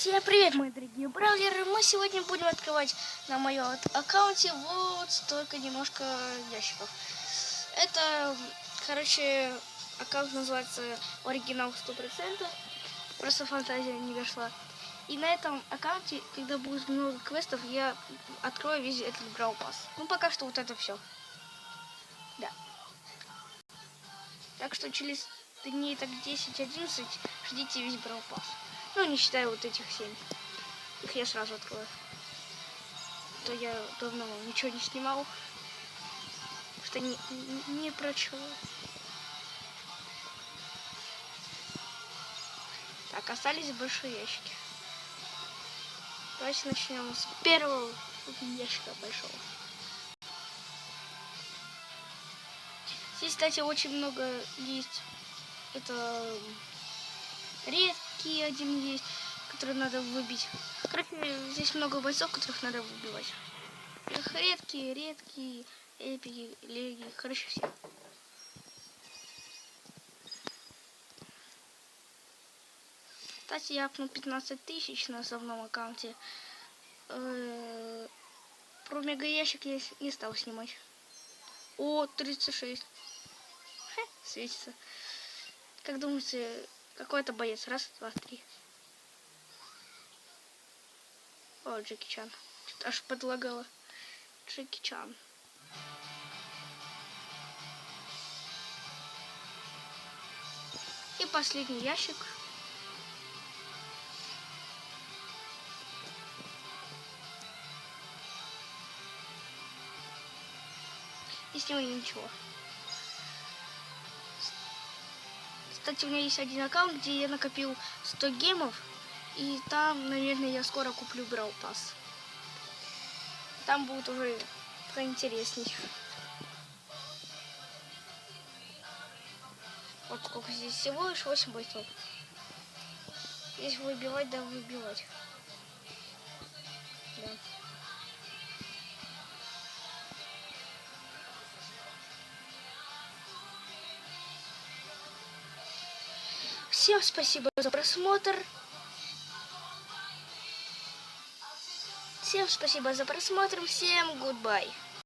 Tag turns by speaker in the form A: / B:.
A: Всем привет, мои дорогие браузеры! Мы сегодня будем открывать на моем аккаунте вот столько немножко ящиков. Это, короче, аккаунт называется оригинал 100%. Просто фантазия не дошла. И на этом аккаунте, когда будет много квестов, я открою весь этот Brawl Pass. Ну, пока что вот это все. Да. Так что через дней так 10-11 ждите весь Brawl Pass. Ну, не считая вот этих 7. Их я сразу открою. То я давно ничего не снимал. Что не прочел. Так, остались большие ящики. Давайте начнем с первого ящика большого. Здесь, кстати, очень много есть. Это редкий один есть, который надо выбить. Короче, здесь много бойцов, которых надо выбивать. Их редкие, эпики, леги, короче, все. Кстати, я апнул 15 тысяч на основном аккаунте. Про мега ящик я не стал снимать. О, 36. Светится. Как думаете, какой это боец? Раз, два, три. О, Джеки Чан. Что-то аж подлагало. Джеки Чан. И последний ящик. И с него ничего. Кстати, у меня есть один аккаунт, где я накопил 100 гемов. И там, наверное, я скоро куплю Brawl Pass. Там будет уже поинтересней. Вот сколько здесь всего лишь 8 бойцов. Здесь выбивать, да выбивать. Да. Всем спасибо за просмотр. Всем goodbye.